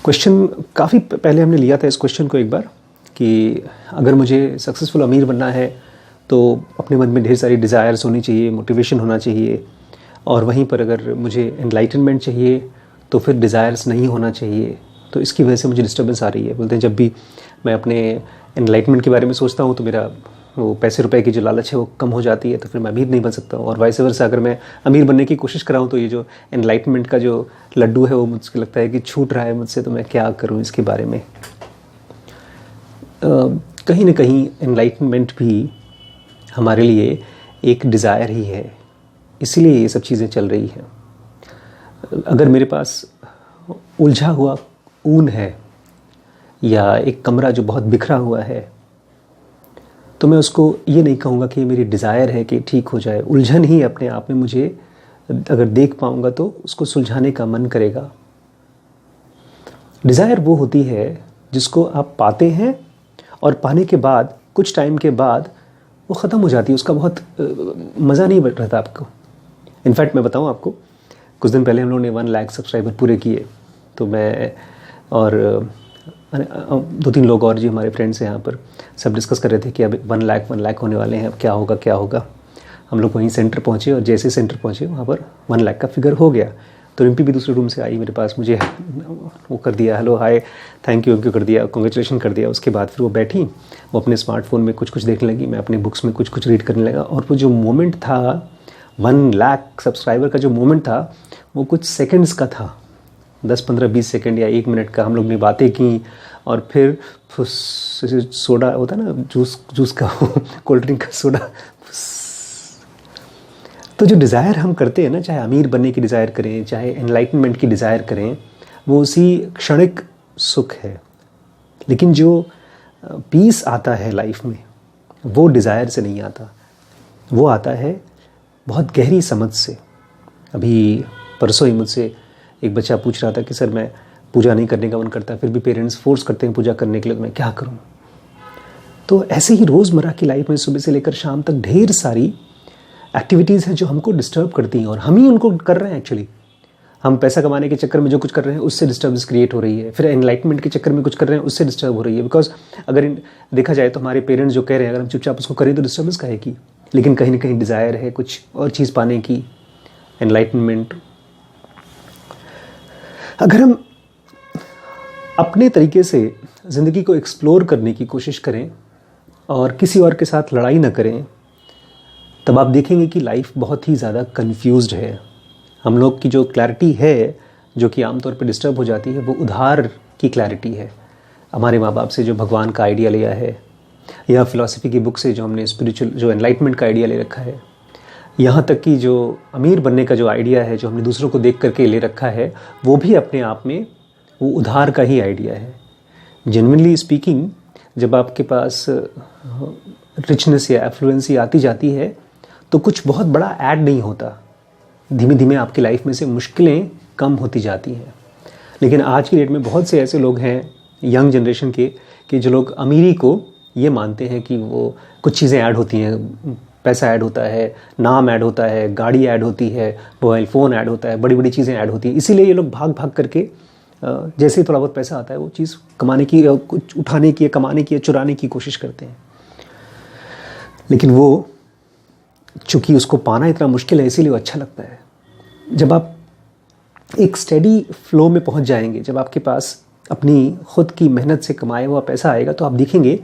Question काफ़ी पहले हमने लिया था इस क्वेश्चन को एक बार कि अगर मुझे सक्सेसफुल अमीर बनना है तो अपने मन में ढेर सारी डिज़ायर्स होनी चाहिए, मोटिवेशन होना चाहिए, और वहीं पर अगर मुझे एनलाइटनमेंट चाहिए तो फिर डिज़ायर्स नहीं होना चाहिए। तो इसकी वजह से मुझे डिस्टर्बेंस आ रही है। बोलते हैं जब भी मैं अपने एनलाइटमेंट के बारे में सोचता हूँ तो मेरा वो पैसे रुपए की जो लालच है वो कम हो जाती है, तो फिर मैं अमीर नहीं बन सकता हूँ। और वाइस वर्सा अगर मैं अमीर बनने की कोशिश कर रहा हूँ तो ये जो एनलाइटमेंट का जो लड्डू है वो मुझको लगता है कि छूट रहा है मुझसे, तो मैं क्या करूँ इसके बारे में। कहीं ना कहीं एनलाइटमेंट भी हमारे लिए एक डिज़ायर ही है, इसीलिए ये सब चीज़ें चल रही हैं। अगर मेरे पास उलझा हुआ ऊन है या एक कमरा जो बहुत बिखरा हुआ है तो मैं उसको ये नहीं कहूँगा कि मेरी डिज़ायर है कि ठीक हो जाए। उलझन ही अपने आप में मुझे अगर देख पाऊँगा तो उसको सुलझाने का मन करेगा। डिज़ायर वो होती है जिसको आप पाते हैं और पाने के बाद कुछ टाइम के बाद वो ख़त्म हो जाती है, उसका बहुत मज़ा नहीं रहता आपको। इनफैक्ट मैं बताऊँ आपको, कुछ दिन पहले हम लोगों ने 1 लाख सब्सक्राइबर पूरे किए, तो मैं और 2-3 लोग और जी हमारे फ्रेंड्स हैं यहाँ पर, सब डिस्कस कर रहे थे कि अब 1 लाख होने वाले हैं, अब क्या होगा। हम लोग वहीं सेंटर पहुँचे और जैसे सेंटर पहुँचे वहाँ पर 1 लाख का फिगर हो गया। तो रिम्पी भी दूसरे रूम से आई मेरे पास, मुझे वो कर दिया, हेलो हाय थैंक यू कर दिया, कॉन्ग्रेचुलेशन कर दिया। उसके बाद फिर वो बैठी, वो अपने स्मार्टफोन में कुछ देखने लगी, मैं अपने बुक्स में कुछ रीड करने लगा। और वो जो मोमेंट था 1 लाख सब्सक्राइबर का, जो मोमेंट था वो कुछ सेकंड्स का था, 10-15-20 सेकंड या 1 मिनट का। हम लोग ने बातें की और फिर सोडा होता है ना, जूस का कोल्ड ड्रिंक का सोडा। तो जो डिज़ायर हम करते हैं ना, चाहे अमीर बनने की डिज़ायर करें, चाहे एनलाइटनमेंट की डिज़ायर करें, वो उसी क्षणिक सुख है। लेकिन जो पीस आता है लाइफ में वो डिज़ायर से नहीं आता, वो आता है बहुत गहरी समझ से। अभी परसों ही मुझसे एक बच्चा पूछ रहा था कि सर मैं पूजा नहीं करने का मन करता, फिर भी पेरेंट्स फोर्स करते हैं पूजा करने के लिए, तो मैं क्या करूं। तो ऐसे ही रोज़मर्रा की लाइफ में सुबह से लेकर शाम तक ढेर सारी एक्टिविटीज़ हैं जो हमको डिस्टर्ब करती हैं और हम ही उनको कर रहे हैं। एक्चुअली हम पैसा कमाने के चक्कर में जो कुछ कर रहे हैं उससे डिस्टर्बेंस क्रिएट हो रही है, फिर एनलाइटमेंट के चक्कर में कुछ कर रहे हैं उससे डिस्टर्ब हो रही है। बिकॉज अगर देखा जाए तो हमारे पेरेंट्स जो कह रहे हैं अगर हम चुपचाप उसको करें तो डिस्टर्बेंस काहे की, लेकिन कहीं ना कहीं डिज़ायर है कुछ और चीज़ पाने की, एनलाइटनमेंट। अगर हम अपने तरीके से ज़िंदगी को एक्सप्लोर करने की कोशिश करें और किसी और के साथ लड़ाई ना करें, तब आप देखेंगे कि लाइफ बहुत ही ज़्यादा कंफ्यूज्ड है। हम लोग की जो क्लैरिटी है जो कि आमतौर पे डिस्टर्ब हो जाती है, वो उधार की क्लैरिटी है। हमारे माँ बाप से जो भगवान का आइडिया लिया है, या फ़िलॉसफी की बुक से जो हमने स्पिरिचुअल जो एनलाइटमेंट का आइडिया ले रखा है, यहाँ तक कि जो अमीर बनने का जो आइडिया है जो हमने दूसरों को देख करके ले रखा है, वो भी अपने आप में वो उधार का ही आइडिया है। जेन्युइनली स्पीकिंग, जब आपके पास रिचनेस या एफ्लुएंसी आती जाती है तो कुछ बहुत बड़ा ऐड नहीं होता, धीमे धीमे आपकी लाइफ में से मुश्किलें कम होती जाती हैं। लेकिन आज की डेट में बहुत से ऐसे लोग हैं यंग जनरेशन के कि जो लोग अमीरी को ये मानते हैं कि वो कुछ चीज़ें ऐड होती हैं, पैसा ऐड होता है, नाम ऐड होता है, गाड़ी ऐड होती है, मोबाइल फ़ोन ऐड होता है, बड़ी बड़ी चीज़ें ऐड होती हैं। इसीलिए ये लोग भाग करके जैसे ही थोड़ा बहुत पैसा आता है वो चीज़ कमाने की, कुछ उठाने की, कमाने की, चुराने की कोशिश करते हैं। लेकिन वो चूँकि उसको पाना इतना मुश्किल है इसीलिए वो अच्छा लगता है। जब आप एक स्टेडी फ्लो में पहुंच जाएंगे, जब आपके पास अपनी खुद की मेहनत से कमाया हुआ पैसा आएगा, तो आप देखेंगे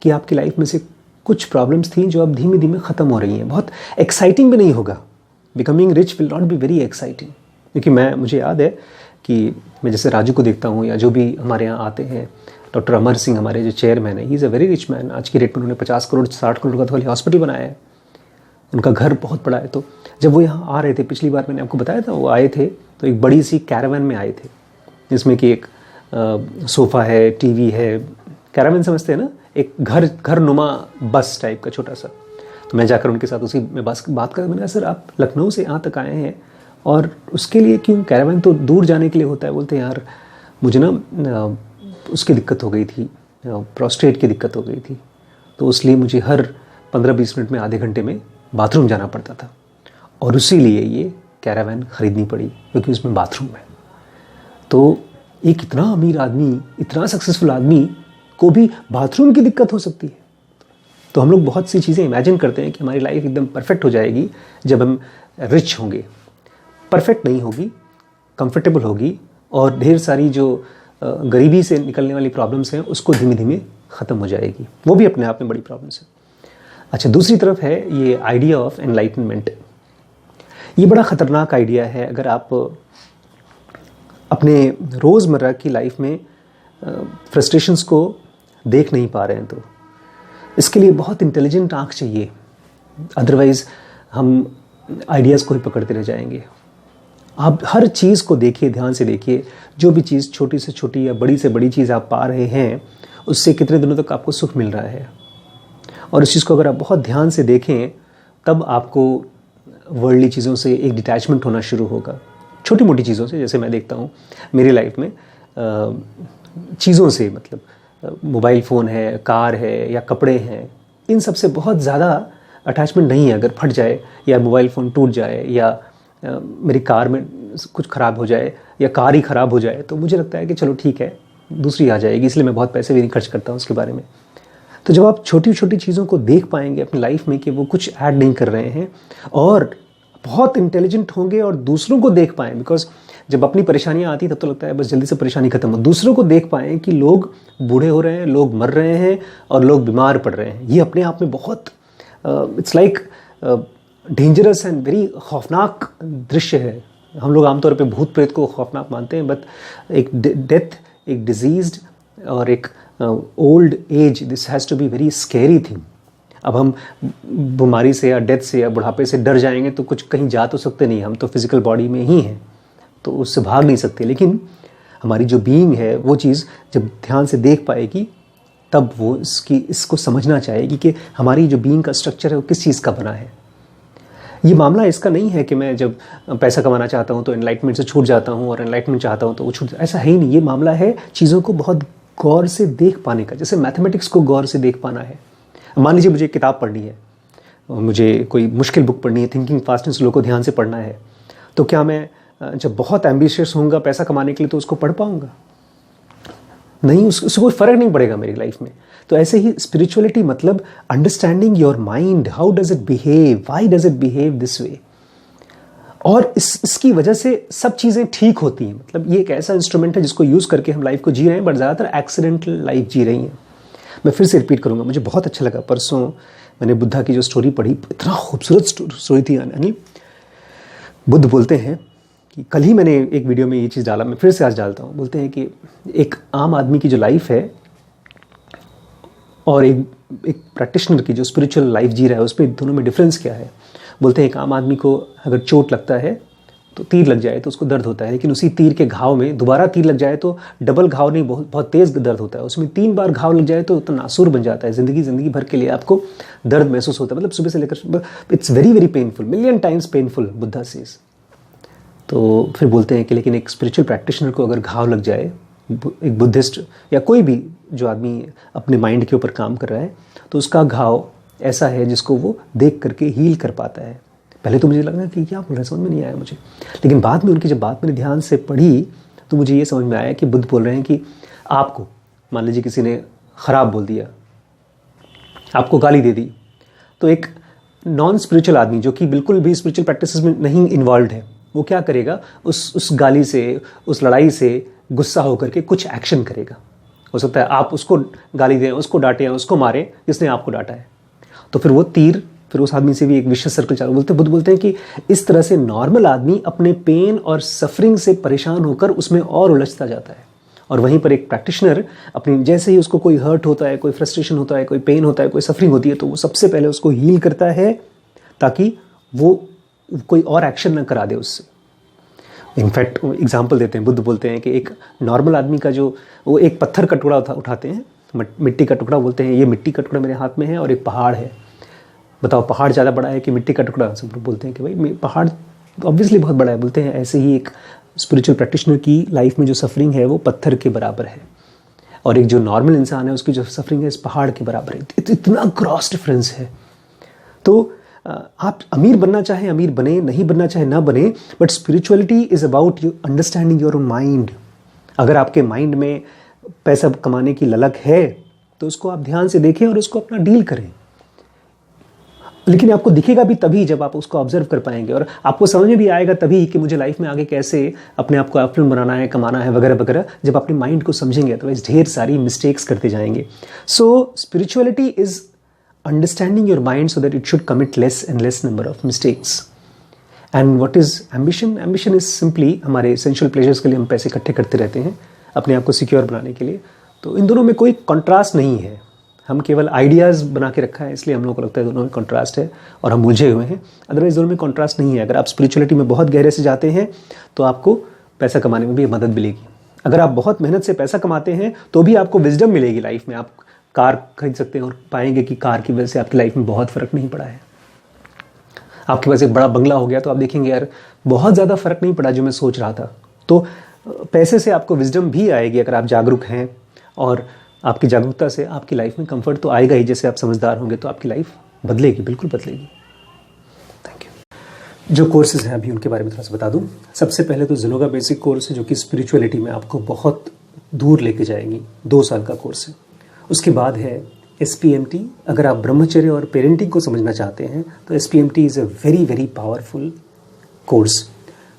कि आपकी लाइफ में से कुछ प्रॉब्लम्स थी जो अब धीमे धीमे ख़त्म हो रही हैं। बहुत एक्साइटिंग भी नहीं होगा, becoming rich will not be very exciting. क्योंकि मुझे याद है कि मैं जैसे राजू को देखता हूँ या जो भी हमारे यहाँ आते हैं, डॉक्टर अमर सिंह हमारे जो चेयरमैन है, he is a very rich man. आज की डेट में उन्होंने 50 करोड़ 60 करोड़ का तो खाली हॉस्पिटल बनाया है, उनका घर बहुत बड़ा है। तो जब वो यहाँ आ रहे थे, पिछली बार मैंने आपको बताया था, वो आए थे तो एक बड़ी सी कैरावन में आए थे, जिसमें कि एक सोफ़ा है, टीवी है। कैरावन समझते हैं ना, एक घर नुमा बस टाइप का छोटा सा। तो मैं जाकर उनके साथ उसी में बात कर, मैंने कहा सर आप लखनऊ से यहाँ तक आए हैं और उसके लिए क्यों, कैरावन तो दूर जाने के लिए होता है। बोलते यार मुझे ना उसकी दिक्कत हो गई थी, प्रोस्टेट की दिक्कत हो गई थी, तो इसलिए मुझे हर 15-20 मिनट में, आधे घंटे में बाथरूम जाना पड़ता था और उसी लिए ये कैरावन ख़रीदनी पड़ी क्योंकि उसमें बाथरूम है। तो एक इतना अमीर आदमी, इतना सक्सेसफुल आदमी को भी बाथरूम की दिक्कत हो सकती है। तो हम लोग बहुत सी चीज़ें इमेजिन करते हैं कि हमारी लाइफ एकदम परफेक्ट हो जाएगी जब हम रिच होंगे। परफेक्ट नहीं होगी, कंफर्टेबल होगी, और ढेर सारी जो गरीबी से निकलने वाली प्रॉब्लम्स हैं उसको धीमे धीमे ख़त्म हो जाएगी। वो भी अपने आप में बड़ी प्रॉब्लम्स है। अच्छा, दूसरी तरफ है ये आइडिया ऑफ एनलाइटनमेंट। ये बड़ा ख़तरनाक आइडिया है अगर आप अपने रोज़मर्रा की लाइफ में फ्रस्ट्रेशंस को देख नहीं पा रहे हैं। तो इसके लिए बहुत इंटेलिजेंट आँख चाहिए, अदरवाइज़ हम आइडियाज़ को ही पकड़ते रह जाएंगे। आप हर चीज़ को देखिए, ध्यान से देखिए। जो भी चीज़ छोटी से छोटी या बड़ी से बड़ी चीज़ आप पा रहे हैं, उससे कितने दिनों तक आपको सुख मिल रहा है। और उस चीज़ को अगर आप बहुत ध्यान से देखें, तब आपको वर्ल्डली चीज़ों से एक डिटैचमेंट होना शुरू होगा। छोटी मोटी चीज़ों से, जैसे मैं देखता हूँ मेरी लाइफ में चीज़ों से, मतलब मोबाइल फ़ोन है, कार है या कपड़े हैं, इन सब से बहुत ज़्यादा अटैचमेंट नहीं है। अगर फट जाए या मोबाइल फ़ोन टूट जाए या मेरी कार में कुछ ख़राब हो जाए या कार ही ख़राब हो जाए, तो मुझे लगता है कि चलो ठीक है, दूसरी आ जाएगी, इसलिए मैं बहुत पैसे भी नहीं खर्च करता हूँ उसके बारे में। तो जब आप छोटी छोटी चीज़ों को देख पाएंगे अपनी लाइफ में कि वो कुछ ऐड नहीं कर रहे हैं, और बहुत इंटेलिजेंट होंगे और दूसरों को देख पाएँ, बिकॉज जब अपनी परेशानियाँ आती तब तो लगता है बस जल्दी से परेशानी खत्म हो। दूसरों को देख पाएँ कि लोग बूढ़े हो रहे हैं, लोग मर रहे हैं और लोग बीमार पड़ रहे हैं, ये अपने आप में बहुत it's like dangerous and very खौफनाक दृश्य है। हम लोग आमतौर पे भूत प्रेत को खौफनाक मानते हैं, बट एक डेथ, एक डिजीज्ड और एक old age, this has to be very scary thing. अब हम बीमारी से या डेथ से या बुढ़ापे से डर जाएंगे तो कुछ कहीं जा तो सकते नहीं, हम तो फिजिकल बॉडी में ही हैं, तो उससे भाग नहीं सकते। लेकिन हमारी जो बीइंग है वो चीज़ जब ध्यान से देख पाएगी, तब वो इसको समझना चाहेगी कि हमारी जो बीइंग का स्ट्रक्चर है वो किस चीज़ का बना है। ये मामला इसका नहीं है कि मैं जब पैसा कमाना चाहता हूँ तो एनलाइटमेंट से छूट जाता हूँ और एनलाइटमेंट चाहता हूँ तो वो छूट, ऐसा है ही नहीं। ये मामला है चीज़ों को बहुत गौर से देख पाने का, जैसे मैथमेटिक्स को गौर से देख पाना है। मान लीजिए मुझे एक किताब पढ़नी है, मुझे कोई मुश्किल बुक पढ़नी है, थिंकिंग फास्ट एंड स्लो को ध्यान से पढ़ना है, तो क्या मैं जब बहुत एम्बिशियस होऊंगा पैसा कमाने के लिए तो उसको पढ़ पाऊंगा? नहीं, उससे कोई फ़र्क नहीं पड़ेगा मेरी लाइफ में। तो ऐसे ही स्पिरिचुअलिटी मतलब understanding your mind, how does it behave, why does it behave this way, और इसकी वजह से सब चीज़ें ठीक होती हैं। मतलब ये एक ऐसा इंस्ट्रूमेंट है जिसको यूज़ करके हम लाइफ को जी रहे हैं, बट ज़्यादातर एक्सीडेंटल लाइफ जी रही हैं। मैं फिर से रिपीट करूँगा, मुझे बहुत अच्छा लगा, परसों मैंने बुद्धा की जो स्टोरी पढ़ी, इतना खूबसूरत स्टोरी थी। यानी बुद्ध बोलते हैं कि कल ही मैंने एक वीडियो में ये चीज़ डाला, मैं फिर से आज डालता हूँ। बोलते हैं कि एक आम आदमी की जो लाइफ है और एक प्रैक्टिशनर की जो स्पिरिचुअल लाइफ जी रहा है, उस पर दोनों में डिफरेंस क्या है। बोलते हैं एक आम आदमी को अगर चोट लगता है तो तीर लग जाए तो उसको दर्द होता है, लेकिन उसी तीर के घाव में दोबारा तीर लग जाए तो डबल घाव नहीं, बहुत तेज़ दर्द होता है। उसमें 3 बार घाव लग जाए तो नासूर बन जाता है। ज़िंदगी भर के लिए आपको दर्द महसूस होता है, मतलब सुबह से लेकर, it's very very painful, million times painful, Buddha says. तो फिर बोलते हैं कि लेकिन एक स्पिरिचुअल प्रैक्टिशनर को अगर घाव लग जाए, एक बुद्धिस्ट या कोई भी जो आदमी अपने माइंड के ऊपर काम कर रहा है, तो उसका घाव ऐसा है जिसको वो देख करके हील कर पाता है। पहले तो मुझे लगा कि क्या बोल रहे हैं, समझ में नहीं आया मुझे, लेकिन बाद में उनकी जब बात मैंने ध्यान से पढ़ी तो मुझे ये समझ में आया कि बुद्ध बोल रहे हैं कि आपको मान लीजिए किसी ने ख़राब बोल दिया, आपको गाली दे दी, तो एक नॉन स्पिरिचुअल आदमी जो कि बिल्कुल भी स्पिरिचुअल प्रैक्टिसेस में नहीं इन्वॉल्व है, वो क्या करेगा, उस गाली से, उस लड़ाई से गुस्सा होकर के कुछ एक्शन करेगा। हो सकता है आप उसको गाली दें, उसको डांटें, उसको मारें जिसने आपको डांटा है, तो फिर वो तीर फिर उस आदमी से भी एक विशेष सर्कल चालू। बुद्ध बोलते हैं कि इस तरह से नॉर्मल आदमी अपने पेन और सफरिंग से परेशान होकर उसमें और उलझता जाता है, और वहीं पर एक प्रैक्टिशनर अपनी, जैसे ही उसको कोई हर्ट होता है, कोई फ्रस्ट्रेशन होता है, कोई पेन होता है, कोई सफरिंग होती है, तो वो सबसे पहले उसको हील करता है ताकि वो कोई और एक्शन न करा दे उससे। इनफैक्ट एग्जाम्पल देते हैं, बुद्ध बोलते हैं कि एक नॉर्मल आदमी का जो, वो एक पत्थर का टुकड़ा उठाते हैं, मिट्टी का टुकड़ा, बोलते हैं ये मिट्टी का टुकड़ा मेरे हाथ में है और एक पहाड़ है, बताओ पहाड़ ज़्यादा बड़ा है कि मिट्टी का टुकड़ा? सब लोग बोलते हैं कि भाई पहाड़ ऑब्वियसली बहुत बड़ा है। बोलते हैं ऐसे ही एक स्पिरिचुअल प्रैक्टिशनर की लाइफ में जो सफरिंग है वो पत्थर के बराबर है, और एक जो नॉर्मल इंसान है उसकी जो सफरिंग है इस पहाड़ के बराबर है। इतना क्रॉस डिफरेंस है। तो आप अमीर बनना चाहे अमीर बने, नहीं बनना चाहे ना बने, but spirituality is about you understanding your own mind. अगर आपके माइंड में पैसा कमाने की ललक है तो उसको आप ध्यान से देखें और उसको अपना डील करें। लेकिन आपको दिखेगा भी तभी जब आप उसको ऑब्जर्व कर पाएंगे, और आपको समझ में भी आएगा तभी कि मुझे लाइफ में आगे कैसे अपने आप को एफ्लुएंट बनाना है, कमाना है वगैरह वगैरह, जब अपने माइंड को समझेंगे। अदरवाइज ढेर सारी मिस्टेक्स करते जाएंगे। So spirituality is understanding your mind so that it should commit less and less number of mistakes. And what is ambition? Ambition is simply हमारे एसेंशियल प्लेजर्स के लिए हम पैसे इकट्ठे करते रहते हैं अपने आप को सिक्योर बनाने के लिए। तो इन दोनों में कोई कॉन्ट्रास्ट नहीं है, हम केवल आइडियाज़ बना के रखा है, इसलिए हम लोगों को लगता है दोनों में कॉन्ट्रास्ट है और हम उलझे हुए हैं। अदरवाइज दोनों में कॉन्ट्रास्ट नहीं है। अगर आप स्पिरिचुअलिटी में बहुत गहरे से जाते हैं तो आपको पैसा कमाने में भी मदद मिलेगी। अगर आप बहुत मेहनत से पैसा कमाते हैं तो भी आपको विजडम मिलेगी लाइफ में। आप कार खरीद सकते हैं और पाएंगे कि कार की वजह से आपकी लाइफ में बहुत फ़र्क नहीं पड़ा है। आपके पास एक बड़ा बंगला हो गया तो आप देखेंगे यार बहुत ज़्यादा फ़र्क नहीं पड़ा जो मैं सोच रहा था। तो पैसे से आपको विजडम भी आएगी अगर आप जागरूक हैं, और आपकी जागरूकता से आपकी लाइफ में कंफर्ट तो आएगा ही। जैसे आप समझदार होंगे तो आपकी लाइफ बदलेगी, बिल्कुल बदलेगी। Thank you. जो कोर्सेज हैं अभी उनके बारे में थोड़ा सा बता दूं। सबसे पहले तो ज़ेनोगा बेसिक कोर्स है जो कि स्पिरिचुअलिटी में आपको बहुत दूर लेके जाएगी, 2 साल का कोर्स है। उसके बाद है SPMT। अगर आप ब्रह्मचर्य और पेरेंटिंग को समझना चाहते हैं तो SPMT is a very very powerful course.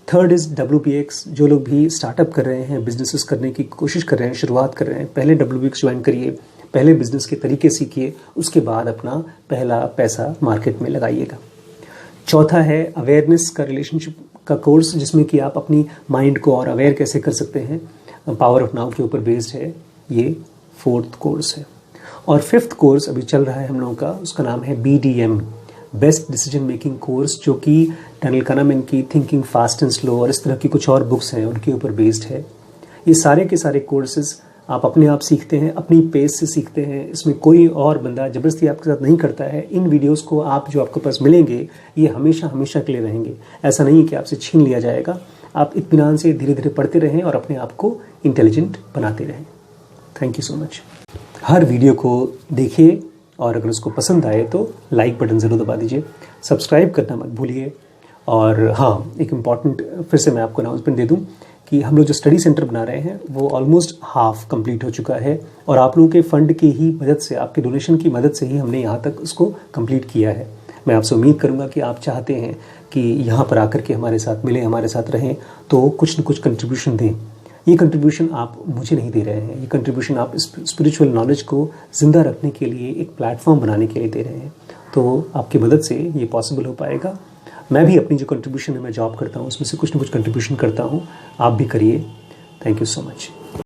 Third is WBX। जो लोग भी स्टार्टअप कर रहे हैं, बिजनेसेस करने की कोशिश कर रहे हैं, शुरुआत कर रहे हैं, पहले WBX ज्वाइन करिए, पहले बिजनेस के तरीके सीखिए, उसके बाद अपना पहला पैसा मार्केट में लगाइएगा। चौथा है अवेयरनेस का रिलेशनशिप का कोर्स, जिसमें कि आप अपनी माइंड को और अवेयर कैसे कर सकते हैं, पावर ऑफ नाउ के ऊपर बेस्ड है। ये 4th कोर्स है। और 5th कोर्स अभी चल रहा है हम लोगों का, उसका नाम है BDM, best decision making course, जो कि डैनियल kahneman की थिंकिंग फास्ट एंड स्लो और इस तरह की कुछ और बुक्स हैं उनके ऊपर बेस्ड है। ये सारे के सारे कोर्सेज आप अपने आप सीखते हैं, अपनी पेस से सीखते हैं। इसमें कोई और बंदा ज़बरदस्ती आपके साथ नहीं करता है। इन वीडियोस को आप जो आपके पास मिलेंगे ये हमेशा हमेशा के लिए रहेंगे। ऐसा नहीं है कि आपसे छीन लिया जाएगा। आप इत्मीनान से धीरे धीरे पढ़ते रहें और अपने आप को इंटेलिजेंट बनाते रहें। Thank you so much. Her video को देखिए और अगर उसको पसंद आए तो लाइक बटन ज़रूर दबा दीजिए, सब्सक्राइब करना मत भूलिए। और हाँ, एक इम्पॉर्टेंट फिर से मैं आपको अनाउंसमेंट दे दूं कि हम लोग जो स्टडी सेंटर बना रहे हैं वो ऑलमोस्ट हाफ कंप्लीट हो चुका है, और आप लोगों के फंड की ही मदद से, आपके डोनेशन की मदद से ही हमने यहाँ तक उसको कंप्लीट किया है। मैं आपसे उम्मीद करूँगा कि आप चाहते हैं कि यहाँ पर आकर के हमारे साथ मिलें, हमारे साथ रहें, तो कुछ न कुछ कंट्रीब्यूशन दें। ये कंट्रीब्यूशन आप मुझे नहीं दे रहे हैं, ये कंट्रीब्यूशन आप स्पिरिचुअल नॉलेज को ज़िंदा रखने के लिए, एक प्लेटफॉर्म बनाने के लिए दे रहे हैं। तो आपकी मदद से ये पॉसिबल हो पाएगा। मैं भी अपनी जो कंट्रीब्यूशन है, मैं जॉब करता हूँ उसमें से कुछ न कुछ कंट्रीब्यूशन करता हूँ, आप भी करिए। Thank you so much.